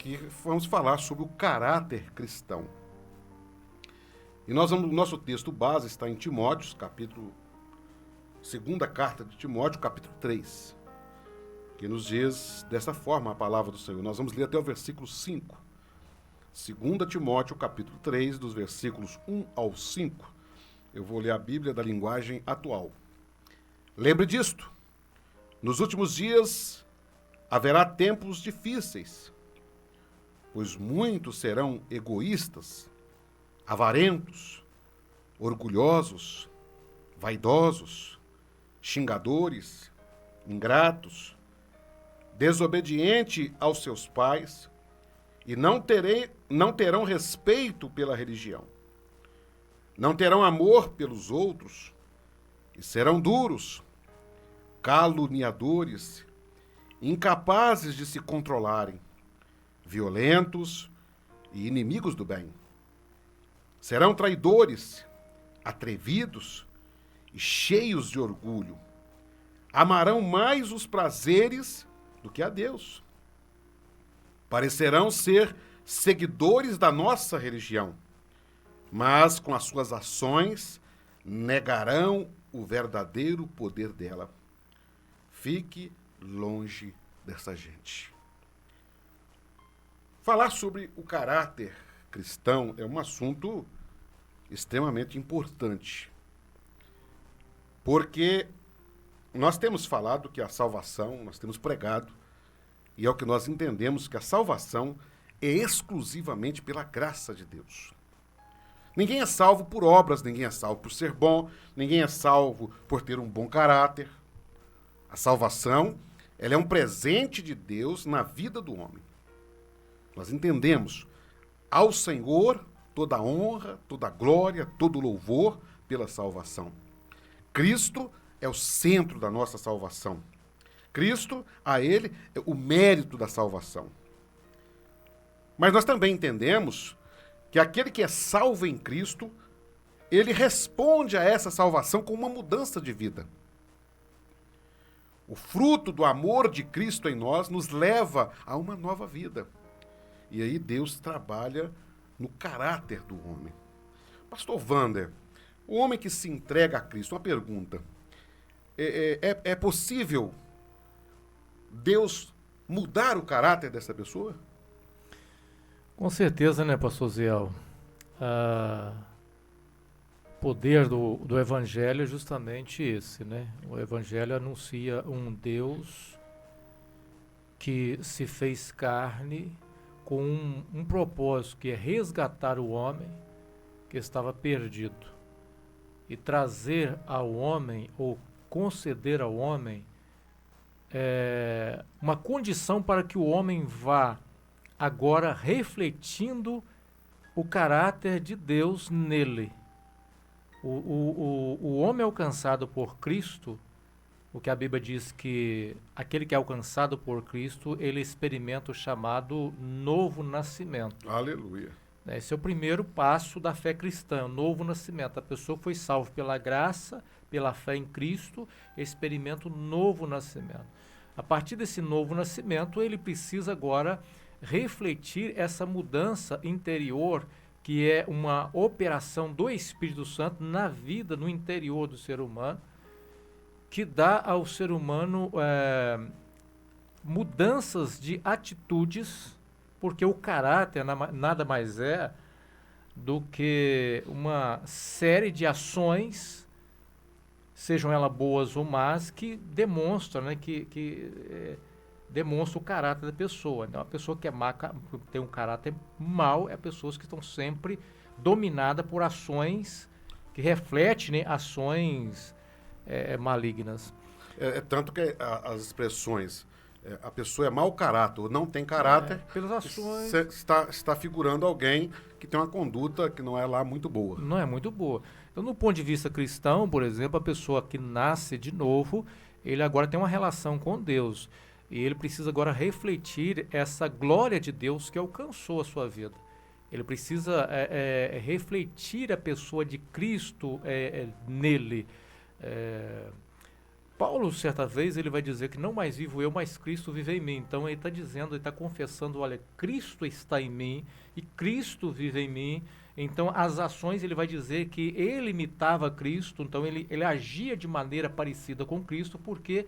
aqui vamos falar sobre o caráter cristão. E nosso texto base está em Timóteo, segunda carta de Timóteo, capítulo 3, que nos diz dessa forma a palavra do Senhor. Nós vamos ler até o versículo 5. 2 Timóteo, capítulo 3, dos versículos 1 ao 5. Eu vou ler a Bíblia da linguagem atual. Lembre disto: nos últimos dias haverá tempos difíceis, pois muitos serão egoístas, avarentos, orgulhosos, vaidosos, xingadores, ingratos, desobedientes aos seus pais, e não terão respeito pela religião. Não terão amor pelos outros, e serão duros, caluniadores, incapazes de se controlarem, violentos e inimigos do bem. Serão traidores, atrevidos e cheios de orgulho. Amarão mais os prazeres do que a Deus. Parecerão ser seguidores da nossa religião, mas com as suas ações negarão o verdadeiro poder dela. Fique longe dessa gente. Falar sobre o caráter cristão é um assunto extremamente importante, porque nós temos falado que a salvação, nós temos pregado, e é o que nós entendemos, que a salvação é exclusivamente pela graça de Deus. Ninguém é salvo por obras, ninguém é salvo por ser bom, ninguém é salvo por ter um bom caráter. A salvação, ela é um presente de Deus na vida do homem. Nós entendemos ao Senhor toda a honra, toda a glória, todo o louvor pela salvação. Cristo é o centro da nossa salvação. Cristo, a Ele, é o mérito da salvação. Mas nós também entendemos que aquele que é salvo em Cristo, ele responde a essa salvação com uma mudança de vida. O fruto do amor de Cristo em nós nos leva a uma nova vida. E aí Deus trabalha no caráter do homem. Pastor Wander, o homem que se entrega a Cristo, uma pergunta. É possível Deus mudar o caráter dessa pessoa? Com certeza, né, pastor Ziel? O poder do Evangelho é justamente esse, né? O Evangelho anuncia um Deus que se fez carne com um propósito, que é resgatar o homem que estava perdido e trazer ao homem, ou conceder ao homem, uma condição para que o homem vá agora refletindo o caráter de Deus nele. O homem alcançado por Cristo, o que a Bíblia diz que aquele que é alcançado por Cristo, ele experimenta o chamado novo nascimento. Aleluia. Esse é o primeiro passo da fé cristã, o novo nascimento. A pessoa foi salva pela graça, pela fé em Cristo, experimenta o novo nascimento. A partir desse novo nascimento, ele precisa agora refletir essa mudança interior, que é uma operação do Espírito Santo na vida, no interior do ser humano, que dá ao ser humano mudanças de atitudes, porque o caráter nada mais é do que uma série de ações, sejam elas boas ou más, que demonstram, né, demonstra o caráter da pessoa. Então, a pessoa que é má, tem um caráter mau, é pessoas que estão sempre dominadas por ações que refletem, né, ações malignas. Tanto que as expressões, a pessoa é mau caráter ou não tem caráter, pelas ações, está figurando alguém que tem uma conduta que não é lá muito boa. Não é muito boa. Então, no ponto de vista cristão, por exemplo, a pessoa que nasce de novo, ele agora tem uma relação com Deus. E ele precisa agora refletir essa glória de Deus que alcançou a sua vida. Ele precisa refletir a pessoa de Cristo nele. Paulo, certa vez, ele vai dizer que não mais vivo eu, mas Cristo vive em mim. Então ele está dizendo, ele está confessando, olha, Cristo está em mim e Cristo vive em mim. Então as ações, ele vai dizer que ele imitava Cristo, então ele agia de maneira parecida com Cristo, porque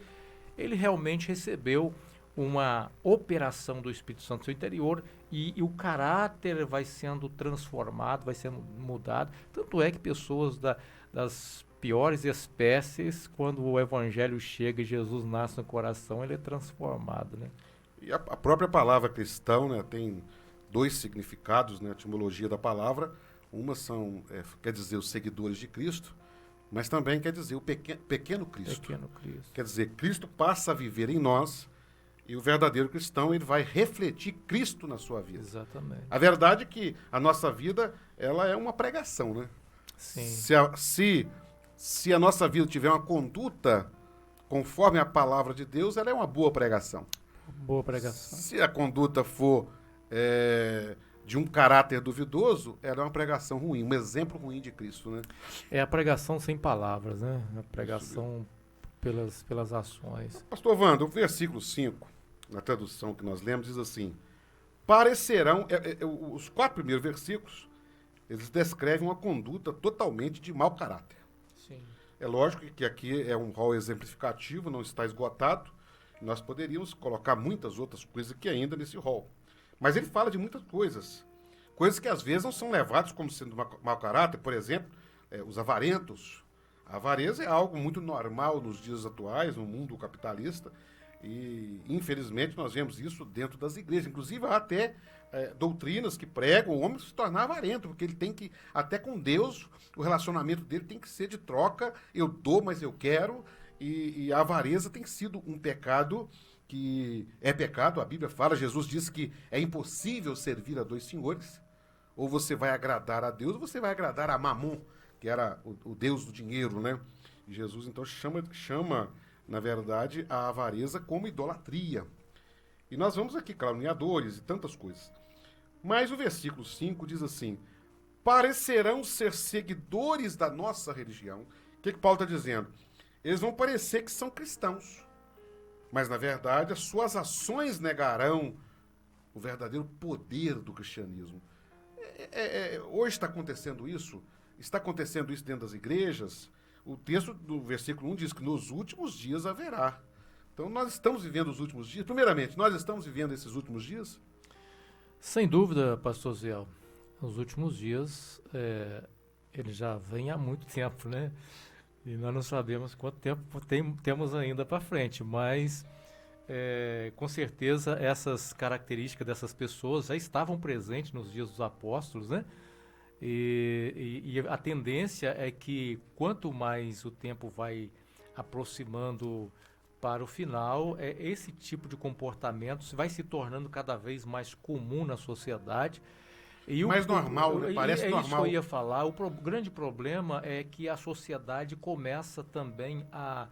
ele realmente recebeu uma operação do Espírito Santo no seu interior e o caráter vai sendo transformado, vai sendo mudado. Tanto é que pessoas das piores espécies, quando o evangelho chega e Jesus nasce no coração, ele é transformado, né? E a própria palavra cristão, né, tem dois significados, né, a etimologia da palavra. Uma quer dizer os seguidores de Cristo, mas também quer dizer o pequeno Cristo. Pequeno Cristo. Quer dizer, Cristo passa a viver em nós e o verdadeiro cristão ele vai refletir Cristo na sua vida. Exatamente. A verdade é que a nossa vida ela é uma pregação, né? Sim. Se a nossa vida tiver uma conduta conforme a palavra de Deus, ela é uma boa pregação. Boa pregação. Se a conduta for de um caráter duvidoso, ela é uma pregação ruim, um exemplo ruim de Cristo, né? É a pregação sem palavras, né? A pregação pelas ações. Pastor Wanda, o versículo 5, na tradução que nós lemos, diz assim: parecerão, os 4 primeiros versículos, eles descrevem uma conduta totalmente de mau caráter. Sim. É lógico que aqui é um rol exemplificativo, não está esgotado. Nós poderíamos colocar muitas outras coisas aqui ainda nesse rol. Mas ele fala de muitas coisas. Coisas que às vezes não são levadas como sendo mau caráter. Por exemplo, os avarentos. A avareza é algo muito normal nos dias atuais, no mundo capitalista. E, infelizmente, nós vemos isso dentro das igrejas. Inclusive, há até doutrinas que pregam o homem se tornar avarento, porque ele tem que, até com Deus, o relacionamento dele tem que ser de troca. Eu dou, mas eu quero. E a avareza tem sido um pecado que é pecado. A Bíblia fala, Jesus disse que é impossível servir a 2 senhores. Ou você vai agradar a Deus, ou você vai agradar a Mamon, que era o Deus do dinheiro, né? E Jesus, então, chama, na verdade, a avareza como idolatria. E nós vamos aqui, caluniadores e tantas coisas. Mas o versículo 5 diz assim: parecerão ser seguidores da nossa religião. O que Paulo está dizendo? Eles vão parecer que são cristãos, mas, na verdade, as suas ações negarão o verdadeiro poder do cristianismo. Hoje está acontecendo isso dentro das igrejas. O texto do versículo 1 diz que nos últimos dias haverá. Então, nós estamos vivendo os últimos dias. Primeiramente, nós estamos vivendo esses últimos dias? Sem dúvida, pastor Ziel. Os últimos dias, ele já vem há muito tempo, né? E nós não sabemos quanto tempo temos ainda para frente, mas com certeza essas características dessas pessoas já estavam presentes nos dias dos apóstolos, né? E a tendência é que quanto mais o tempo vai aproximando para o final, esse tipo de comportamento vai se tornando cada vez mais comum na sociedade. Mais normal, né? Parece normal. É isso que eu ia falar. O grande problema é que a sociedade começa também a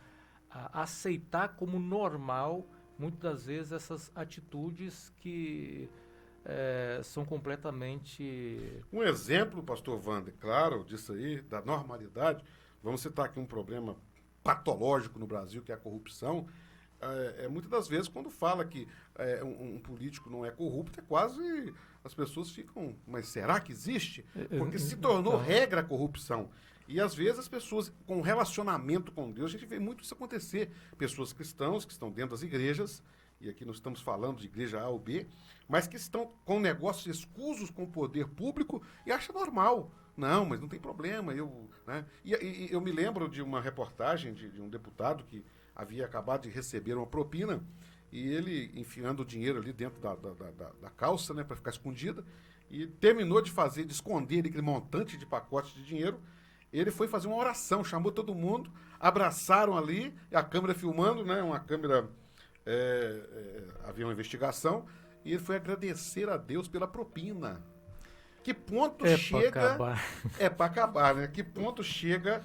aceitar como normal, muitas das vezes, essas atitudes que são completamente... Um exemplo, pastor Wander, claro, disso aí, da normalidade, vamos citar aqui um problema patológico no Brasil, que é a corrupção. Muitas das vezes, quando fala que um político não é corrupto, quase as pessoas ficam, mas será que existe? Porque se tornou regra a corrupção. E às vezes as pessoas, com relacionamento com Deus, a gente vê muito isso acontecer. Pessoas cristãs que estão dentro das igrejas, e aqui nós estamos falando de igreja A ou B, mas que estão com negócios escusos com o poder público e acham normal. Não, mas não tem problema. Né? E eu me lembro de uma reportagem de um deputado que havia acabado de receber uma propina e ele enfiando o dinheiro ali dentro da calça, né, para ficar escondida, e terminou de esconder aquele montante de pacote de dinheiro. Ele foi fazer uma oração, chamou todo mundo, abraçaram ali, a câmera filmando, né, uma câmera, havia uma investigação, e ele foi agradecer a Deus pela propina. Que ponto chega... É para acabar, né? Que ponto chega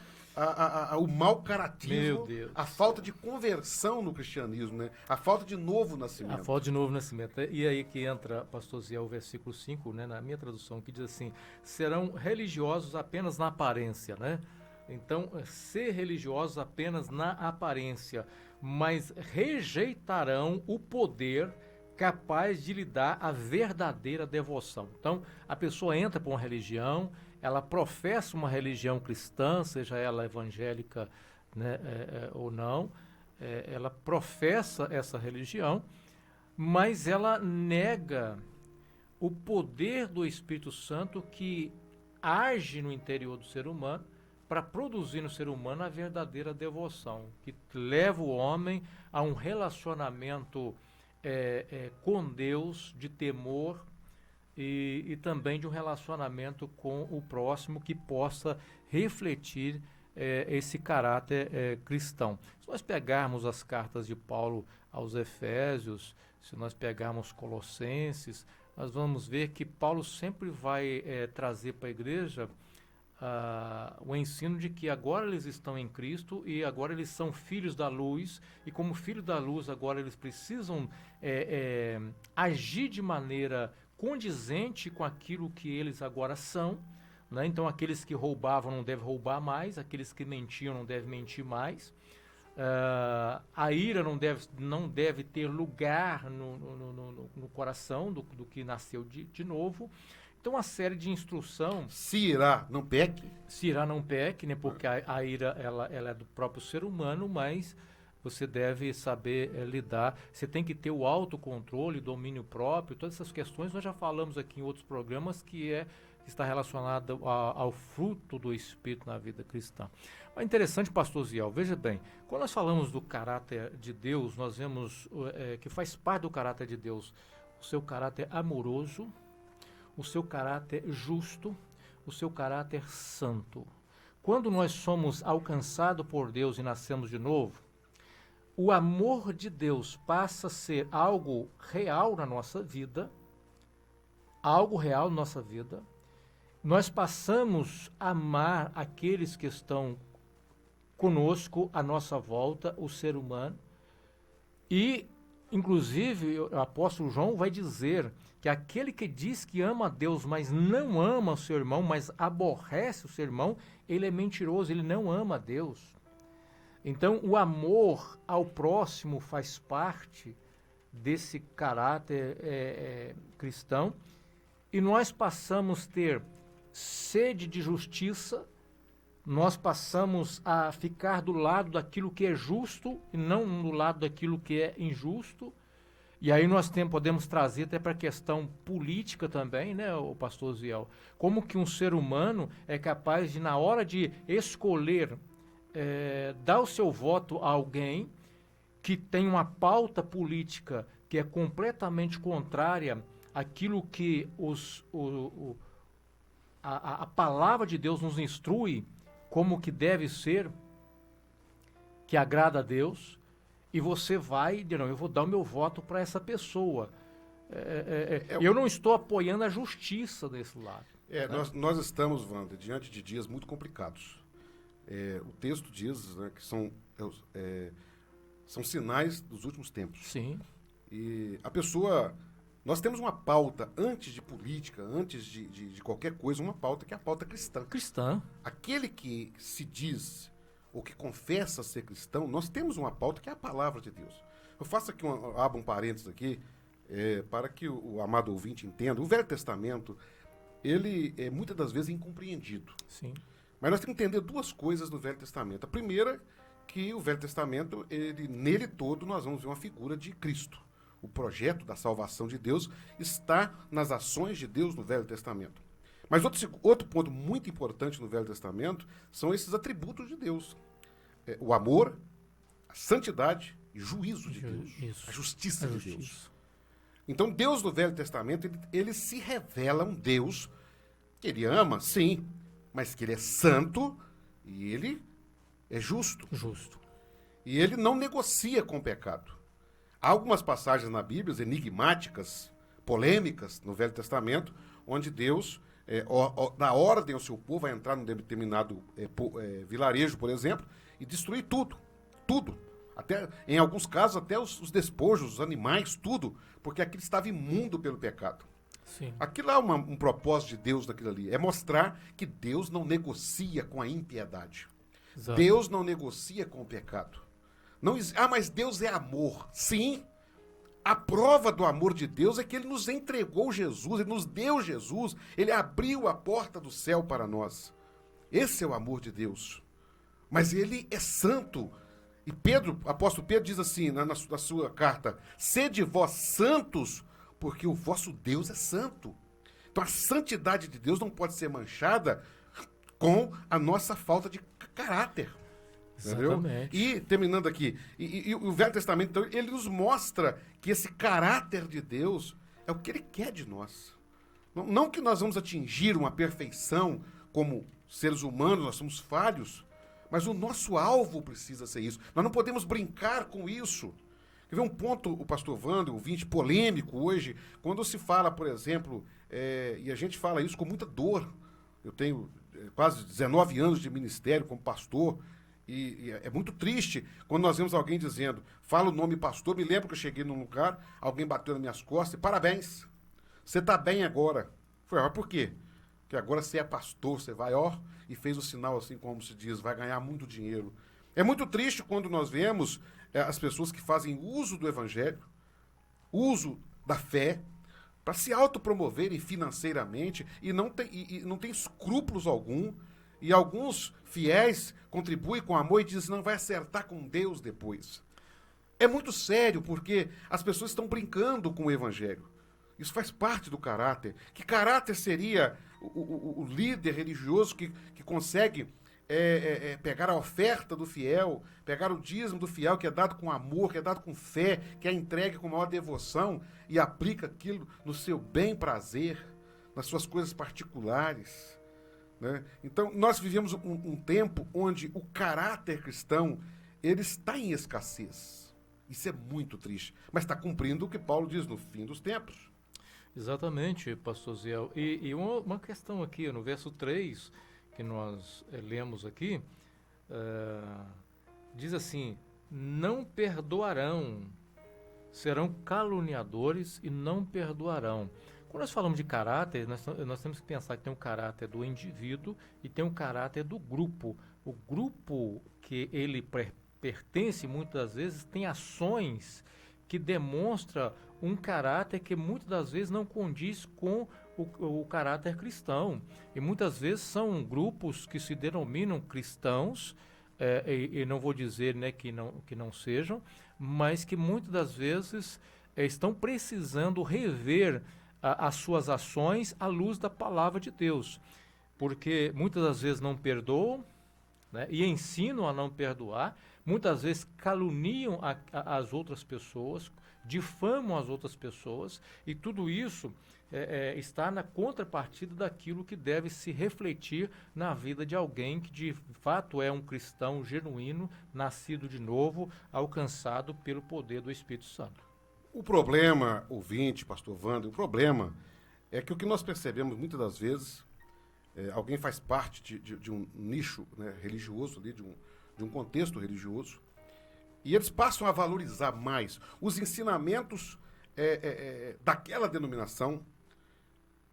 o mau caratismo, a falta de conversão no cristianismo, né? A falta de novo nascimento. A falta de novo nascimento. E aí que entra, pastor Zé, o versículo 5, né, na minha tradução, que diz assim: serão religiosos apenas na aparência, né? Então, ser religiosos apenas na aparência, mas rejeitarão o poder capaz de lhe dar a verdadeira devoção. Então, a pessoa entra para uma religião, ela professa uma religião cristã, seja ela evangélica, né, ou não, ela professa essa religião, mas ela nega o poder do Espírito Santo que age no interior do ser humano para produzir no ser humano a verdadeira devoção, que leva o homem a um relacionamento com Deus, de temor e também de um relacionamento com o próximo que possa refletir esse caráter cristão. Se nós pegarmos as cartas de Paulo aos Efésios, se nós pegarmos Colossenses, nós vamos ver que Paulo sempre vai trazer para a igreja o ensino de que agora eles estão em Cristo e agora eles são filhos da luz, e como filhos da luz agora eles precisam agir de maneira condizente com aquilo que eles agora são, né? Então aqueles que roubavam não devem roubar mais, aqueles que mentiam não devem mentir mais, a ira não deve ter lugar no coração do que nasceu de novo. Então, uma série de instrução. Se irá, não peque. Se irá, não peque, né? Porque a ira ela é do próprio ser humano, mas você deve saber lidar. Você tem que ter o autocontrole, domínio próprio, todas essas questões nós já falamos aqui em outros programas que está relacionado ao fruto do Espírito na vida cristã. Mas interessante, pastor Ziel, veja bem, quando nós falamos do caráter de Deus, nós vemos que faz parte do caráter de Deus o seu caráter amoroso, o seu caráter justo, o seu caráter santo. Quando nós somos alcançados por Deus e nascemos de novo, o amor de Deus passa a ser algo real na nossa vida, nós passamos a amar aqueles que estão conosco, à nossa volta, o ser humano, e inclusive, o apóstolo João vai dizer que aquele que diz que ama a Deus, mas não ama o seu irmão, mas aborrece o seu irmão, ele é mentiroso, ele não ama a Deus. Então, o amor ao próximo faz parte desse caráter cristão, e nós passamos a ter sede de justiça, nós passamos a ficar do lado daquilo que é justo e não do lado daquilo que é injusto. E aí nós podemos trazer até para a questão política também, né, o pastor Ziel? Como que um ser humano é capaz de, na hora de escolher, dar o seu voto a alguém que tem uma pauta política que é completamente contrária àquilo que a palavra de Deus nos instrui como que deve ser, que agrada a Deus, e você vai e diz, não, eu vou dar o meu voto para essa pessoa. Eu não estou apoiando a justiça desse lado. Né? Nós estamos, Wander, diante de dias muito complicados. O texto diz, né, que são sinais dos últimos tempos. Sim. E a pessoa... Nós temos uma pauta, antes de política, antes de qualquer coisa, uma pauta que é a pauta cristã. Cristã. Aquele que se diz ou que confessa ser cristão, nós temos uma pauta que é a palavra de Deus. Eu faço aqui, abro um parênteses aqui, para que o amado ouvinte entenda. O Velho Testamento, ele é muitas das vezes incompreendido. Sim. Mas nós temos que entender duas coisas no Velho Testamento. A primeira, que o Velho Testamento, nele todo, nós vamos ver uma figura de Cristo. O projeto da salvação de Deus está nas ações de Deus no Velho Testamento. Mas outro ponto muito importante no Velho Testamento são esses atributos de Deus. O amor, a santidade e o juízo de Deus. Isso. A justiça de Deus. Então, Deus no Velho Testamento, ele se revela um Deus que ele ama, sim, mas que ele é santo e ele é justo. Justo. E ele não negocia com o pecado. Há algumas passagens na Bíblia, enigmáticas, polêmicas, no Velho Testamento, onde Deus dá ordem ao seu povo a entrar num determinado vilarejo, por exemplo, e destruir tudo. Tudo. Até, em alguns casos, até os despojos, os animais, tudo, porque aquilo estava imundo pelo pecado. Sim. Aquilo é um propósito de Deus daquilo ali. É mostrar que Deus não negocia com a impiedade. Exato. Deus não negocia com o pecado. Não, mas Deus é amor. Sim, a prova do amor de Deus é que ele nos entregou Jesus, ele nos deu Jesus, ele abriu a porta do céu para nós. Esse é o amor de Deus. Mas ele é santo. E Pedro, o apóstolo Pedro diz assim na sua carta: sede vós santos, porque o vosso Deus é santo. Então a santidade de Deus não pode ser manchada com a nossa falta de caráter. Exatamente. Entendeu? E, terminando aqui, e o Velho Testamento, então, ele nos mostra que esse caráter de Deus é o que ele quer de nós. Não que nós vamos atingir uma perfeição como seres humanos, nós somos falhos, mas o nosso alvo precisa ser isso. Nós não podemos brincar com isso. Quer ver um ponto, o pastor Wander, ouvinte, polêmico hoje, quando se fala, por exemplo, e a gente fala isso com muita dor. Eu tenho quase 19 anos de ministério como pastor, e é muito triste quando nós vemos alguém dizendo, fala o nome pastor, me lembro que eu cheguei num lugar, alguém bateu nas minhas costas, e parabéns, você está bem agora. Falei, por quê? Porque agora você é pastor, você vai, e fez o sinal assim, como se diz, vai ganhar muito dinheiro. É muito triste quando nós vemos as pessoas que fazem uso do evangelho, uso da fé, para se autopromoverem financeiramente e não tem escrúpulos algum. E alguns fiéis contribuem com amor e dizem, não vai acertar com Deus depois. É muito sério, porque as pessoas estão brincando com o evangelho. Isso faz parte do caráter. Que caráter seria o líder religioso que consegue pegar a oferta do fiel, pegar o dízimo do fiel, que é dado com amor, que é dado com fé, que é entregue com maior devoção, e aplica aquilo no seu bem prazer, nas suas coisas particulares? Né? Então, nós vivemos um tempo onde o caráter cristão ele está em escassez. Isso é muito triste. Mas está cumprindo o que Paulo diz no fim dos tempos. Exatamente, pastor Ziel. E uma questão aqui, no verso 3, que nós lemos aqui, diz assim, não perdoarão, serão caluniadores e não perdoarão. Quando nós falamos de caráter, nós temos que pensar que tem um caráter do indivíduo e tem um caráter do grupo. O grupo que ele pertence, muitas vezes, tem ações que demonstram um caráter que muitas das vezes não condiz com o caráter cristão. E muitas vezes são grupos que se denominam cristãos, e não vou dizer, né, que não sejam, mas que muitas das vezes estão precisando rever as suas ações à luz da palavra de Deus, porque muitas das vezes não perdoam, né, e ensinam a não perdoar, muitas vezes caluniam as outras pessoas, difamam as outras pessoas, e tudo isso está na contrapartida daquilo que deve se refletir na vida de alguém que de fato é um cristão genuíno, nascido de novo, alcançado pelo poder do Espírito Santo. O problema, ouvinte, pastor Wander, o problema é que o que nós percebemos muitas das vezes, alguém faz parte de um nicho, né, religioso, ali, de um contexto religioso, e eles passam a valorizar mais os ensinamentos daquela denominação.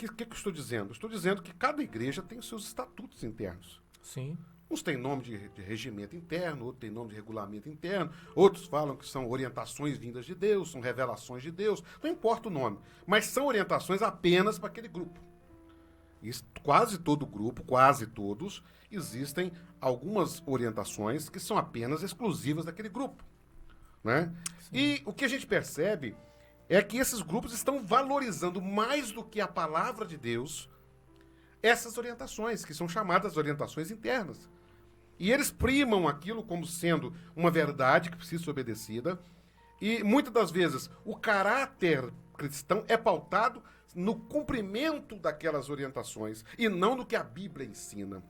O que eu estou dizendo? Estou dizendo que cada igreja tem os seus estatutos internos. Sim. Uns têm nome de regimento interno, outros têm nome de regulamento interno, outros falam que são orientações vindas de Deus, são revelações de Deus, não importa o nome, mas são orientações apenas para aquele grupo. Isso, quase todo grupo, quase todos, existem algumas orientações que são apenas exclusivas daquele grupo. Né? E o que a gente percebe é que esses grupos estão valorizando mais do que a palavra de Deus essas orientações, que são chamadas orientações internas. E eles primam aquilo como sendo uma verdade que precisa ser obedecida. E muitas das vezes o caráter cristão é pautado no cumprimento daquelas orientações e não no que a Bíblia ensina.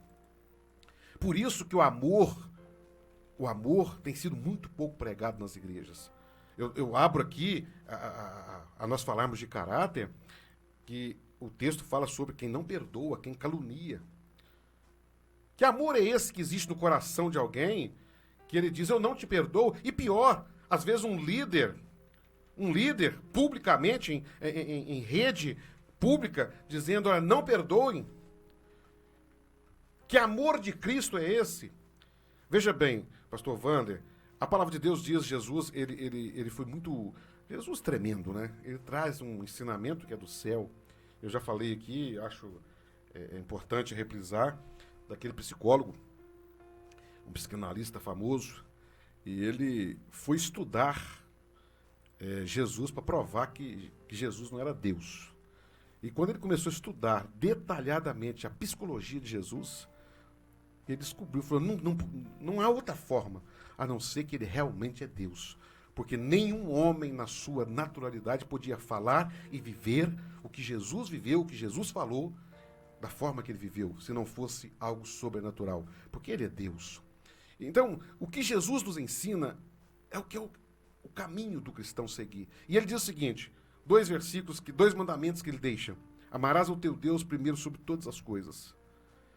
Por isso que o amor tem sido muito pouco pregado nas igrejas. Eu abro aqui, a nós falarmos de caráter, que o texto fala sobre quem não perdoa, quem calunia. Que amor é esse que existe no coração de alguém que ele diz, eu não te perdoo? E pior, às vezes um líder publicamente, em rede pública, dizendo, olha, não perdoem. Que amor de Cristo é esse? Veja bem, pastor Wander, a palavra de Deus diz, Jesus, ele foi muito... Jesus tremendo, né? Ele traz um ensinamento que é do céu. Eu já falei aqui, acho importante reprisar, daquele psicólogo, um psicanalista famoso, e ele foi estudar Jesus para provar que Jesus não era Deus. E quando ele começou a estudar detalhadamente a psicologia de Jesus, ele descobriu, falou, não há outra forma, a não ser que ele realmente é Deus. Porque nenhum homem na sua naturalidade podia falar e viver o que Jesus viveu, o que Jesus falou, da forma que ele viveu, se não fosse algo sobrenatural. Porque ele é Deus. Então, o que Jesus nos ensina é o que é o caminho do cristão seguir. E ele diz o seguinte, dois mandamentos que ele deixa. Amarás ao teu Deus primeiro sobre todas as coisas.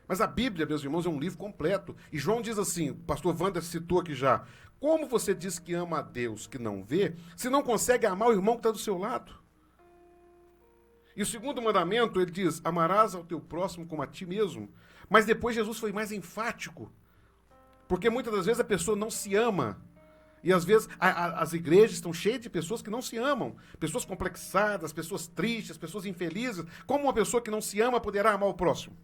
Mas a Bíblia, meus irmãos, é um livro completo. E João diz assim, o pastor Wander citou aqui já, como você diz que ama a Deus que não vê, se não consegue amar o irmão que está do seu lado? E o segundo mandamento, ele diz, amarás ao teu próximo como a ti mesmo. Mas depois Jesus foi mais enfático. Porque muitas das vezes a pessoa não se ama. E às vezes as igrejas estão cheias de pessoas que não se amam. Pessoas complexadas, pessoas tristes, pessoas infelizes. Como uma pessoa que não se ama poderá amar o próximo?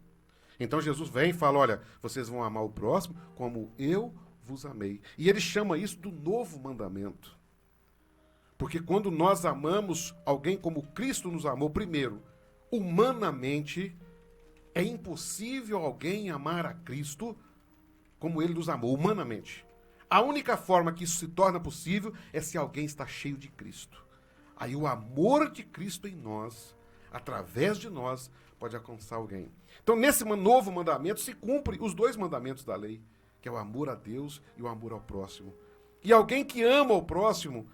Então Jesus vem e fala, olha, vocês vão amar o próximo como eu vos amei. E ele chama isso do novo mandamento. Porque quando nós amamos alguém como Cristo nos amou, primeiro, humanamente, é impossível alguém amar a Cristo como ele nos amou, humanamente. A única forma que isso se torna possível é se alguém está cheio de Cristo. Aí o amor de Cristo em nós, através de nós, pode alcançar alguém. Então, nesse novo mandamento, se cumpre os dois mandamentos da lei, que é o amor a Deus e o amor ao próximo. E alguém que ama o próximo,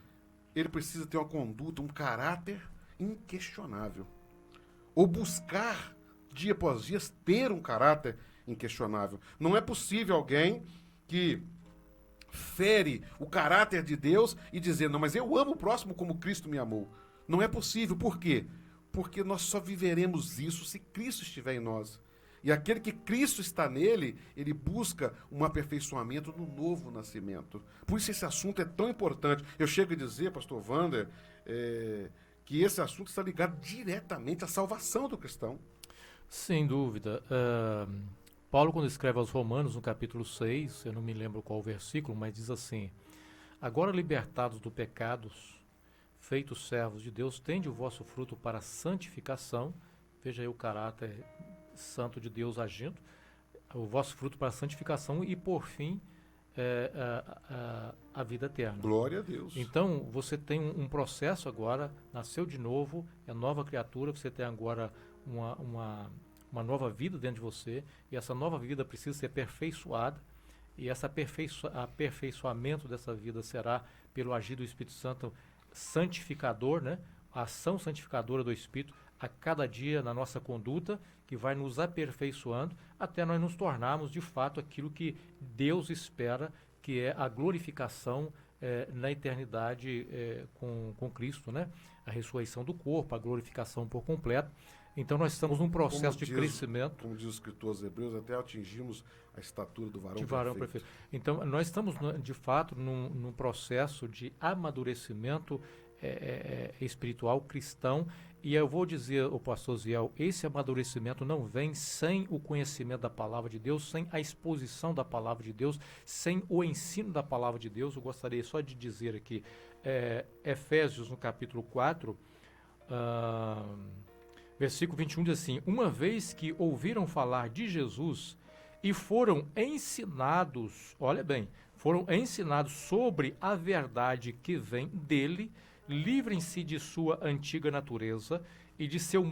ele precisa ter uma conduta, um caráter inquestionável. Ou buscar, dia após dia, ter um caráter inquestionável. Não é possível alguém que fere o caráter de Deus e dizer, não, mas eu amo o próximo como Cristo me amou. Não é possível. Por quê? Porque nós só viveremos isso se Cristo estiver em nós. E aquele que Cristo está nele, ele busca um aperfeiçoamento no novo nascimento. Por isso esse assunto é tão importante. Eu chego a dizer, pastor Wander, que esse assunto está ligado diretamente à salvação do cristão. Sem dúvida. Paulo, quando escreve aos Romanos, no capítulo 6, eu não me lembro qual o versículo, mas diz assim, agora libertados do pecado, feitos servos de Deus, tende o vosso fruto para a santificação, veja aí o caráter santo de Deus agindo, o vosso fruto para a santificação e, por fim, a vida eterna. Glória a Deus. Então, você tem um processo agora, nasceu de novo, é nova criatura, você tem agora uma nova vida dentro de você, e essa nova vida precisa ser aperfeiçoada, e esse aperfeiçoamento dessa vida será pelo agir do Espírito Santo santificador, né? A ação santificadora do Espírito a cada dia na nossa conduta, que vai nos aperfeiçoando até nós nos tornarmos de fato aquilo que Deus espera, que é a glorificação na eternidade com Cristo, né? A ressurreição do corpo, a glorificação por completo. Então nós estamos num processo de crescimento. Como diz o escritor aos Hebreus, até atingimos a estatura do varão perfeito. Então nós estamos de fato num processo de amadurecimento espiritual cristão. E eu vou dizer, o pastor Ziel, esse amadurecimento não vem sem o conhecimento da palavra de Deus, sem a exposição da palavra de Deus, sem o ensino da palavra de Deus. Eu gostaria só de dizer aqui, Efésios, no capítulo 4, versículo 21, diz assim, uma vez que ouviram falar de Jesus e foram ensinados, olha bem, foram ensinados sobre a verdade que vem dele, livrem-se de sua antiga natureza e de seu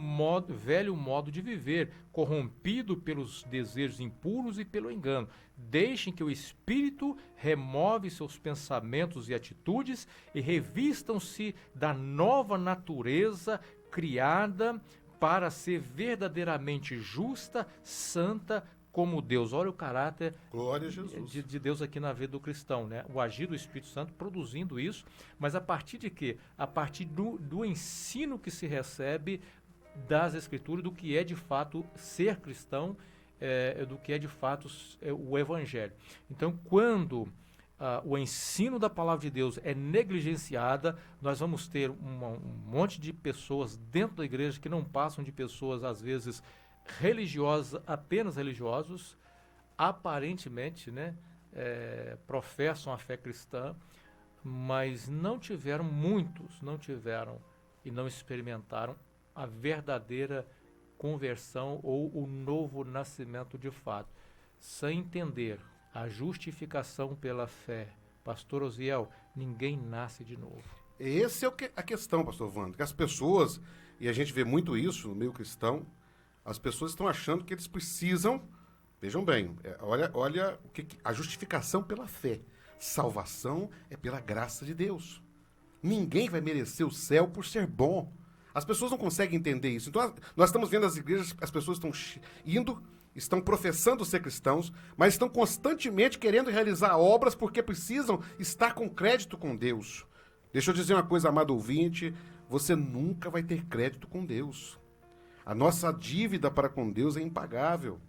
velho modo de viver, corrompido pelos desejos impuros e pelo engano. Deixem que o Espírito remove seus pensamentos e atitudes e revistam-se da nova natureza criada para ser verdadeiramente justa, santa, como Deus. Olha o caráter Glória a Jesus. De Deus aqui na vida do cristão, né? O agir do Espírito Santo produzindo isso, mas a partir de quê? A partir do ensino que se recebe das Escrituras, do que é de fato ser cristão, do que é de fato o Evangelho. Então, quando o ensino da palavra de Deus é negligenciada, nós vamos ter um monte de pessoas dentro da igreja que não passam de pessoas, às vezes, religiosas, apenas religiosos, aparentemente, né, professam a fé cristã, mas muitos não tiveram e não experimentaram a verdadeira conversão ou o novo nascimento de fato, sem entender a justificação pela fé. Pastor Osiel, ninguém nasce de novo. Essa é a questão, pastor Wander, que as pessoas, e a gente vê muito isso no meio cristão, as pessoas estão achando que eles precisam, vejam bem, olha a justificação pela fé. Salvação é pela graça de Deus. Ninguém vai merecer o céu por ser bom. As pessoas não conseguem entender isso. Então, nós estamos vendo as igrejas, as pessoas estão estão professando ser cristãos, mas estão constantemente querendo realizar obras porque precisam estar com crédito com Deus. Deixa eu dizer uma coisa, amado ouvinte, você nunca vai ter crédito com Deus. A nossa dívida para com Deus é impagável.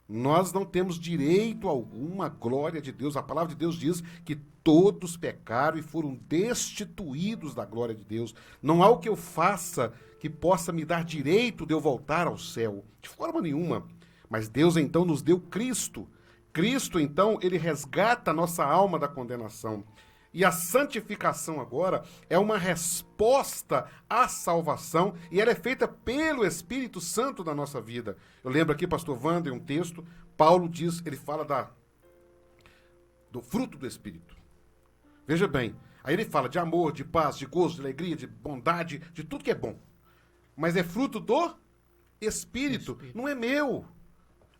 Nós não temos direito algum à glória de Deus. A palavra de Deus diz que todos pecaram e foram destituídos da glória de Deus. Não há o que eu faça que possa me dar direito de eu voltar ao céu. De forma nenhuma. Mas Deus então nos deu Cristo. Cristo então, ele resgata a nossa alma da condenação. E a santificação agora é uma resposta à salvação e ela é feita pelo Espírito Santo na nossa vida. Eu lembro aqui, pastor Wander, um texto, Paulo diz, ele fala do fruto do Espírito. Veja bem, aí ele fala de amor, de paz, de gozo, de alegria, de bondade, de tudo que é bom. Mas é fruto do Espírito, não é meu.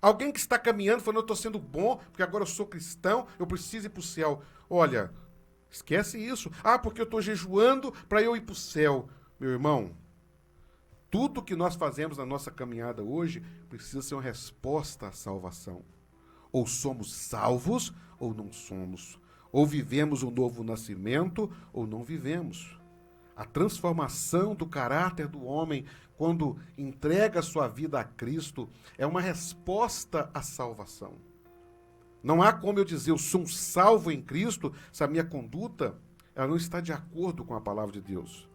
Alguém que está caminhando falando, eu estou sendo bom, porque agora eu sou cristão, eu preciso ir para o céu. Olha, esquece isso. Ah, porque eu estou jejuando para eu ir para o céu. Meu irmão, tudo que nós fazemos na nossa caminhada hoje precisa ser uma resposta à salvação. Ou somos salvos ou não somos. Ou vivemos um novo nascimento ou não vivemos. A transformação do caráter do homem quando entrega sua vida a Cristo é uma resposta à salvação. Não há como eu dizer, eu sou um salvo em Cristo, se a minha conduta ela não está de acordo com a palavra de Deus.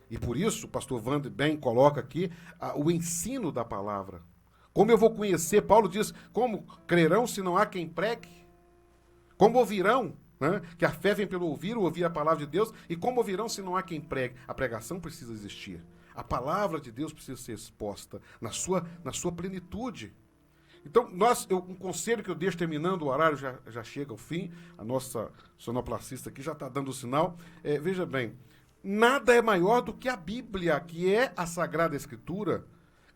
E por isso, o pastor Wander bem coloca aqui o ensino da palavra. Como eu vou conhecer? Paulo diz, como crerão se não há quem pregue? Como ouvirão? Né? Que a fé vem pelo ouvir a palavra de Deus. E como ouvirão se não há quem pregue? A pregação precisa existir. A palavra de Deus precisa ser exposta na sua plenitude. Então, um conselho que eu deixo terminando, o horário já chega ao fim, a nossa sonoplacista aqui já está dando o sinal. Veja bem, nada é maior do que a Bíblia, que é a Sagrada Escritura.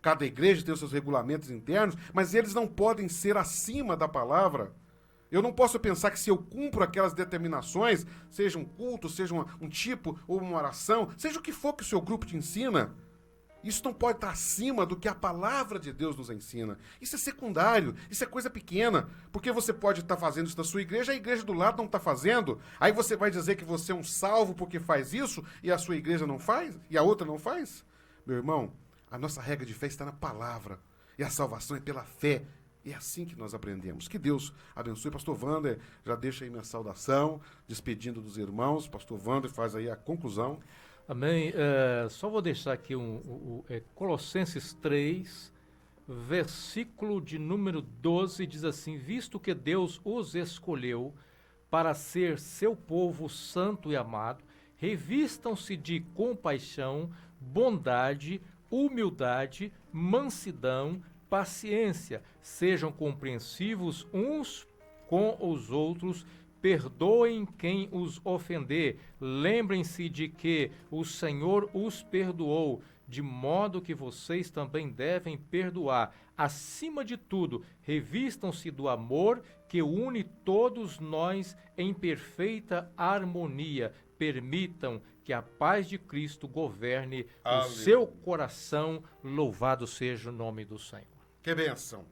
Cada igreja tem os seus regulamentos internos, mas eles não podem ser acima da palavra. Eu não posso pensar que se eu cumpro aquelas determinações, seja um culto, seja um tipo ou uma oração, seja o que for que o seu grupo te ensina, isso não pode estar acima do que a palavra de Deus nos ensina. Isso é secundário, isso é coisa pequena, porque você pode estar fazendo isso na sua igreja, a igreja do lado não está fazendo. Aí você vai dizer que você é um salvo porque faz isso e a sua igreja não faz e a outra não faz? Meu irmão, a nossa regra de fé está na palavra e a salvação é pela fé. É assim que nós aprendemos. Que Deus abençoe. Pastor Wander, já deixa aí minha saudação, despedindo dos irmãos. Pastor Wander faz aí a conclusão. Amém. Só vou deixar aqui Colossenses 3, versículo de número 12, diz assim, visto que Deus os escolheu para ser seu povo santo e amado, revistam-se de compaixão, bondade, humildade, mansidão, paciência, sejam compreensivos uns com os outros, perdoem quem os ofender, lembrem-se de que o Senhor os perdoou, de modo que vocês também devem perdoar. Acima de tudo, revistam-se do amor que une todos nós em perfeita harmonia. Permitam que a paz de Cristo governe o seu coração. Louvado seja o nome do Senhor. Que bênção.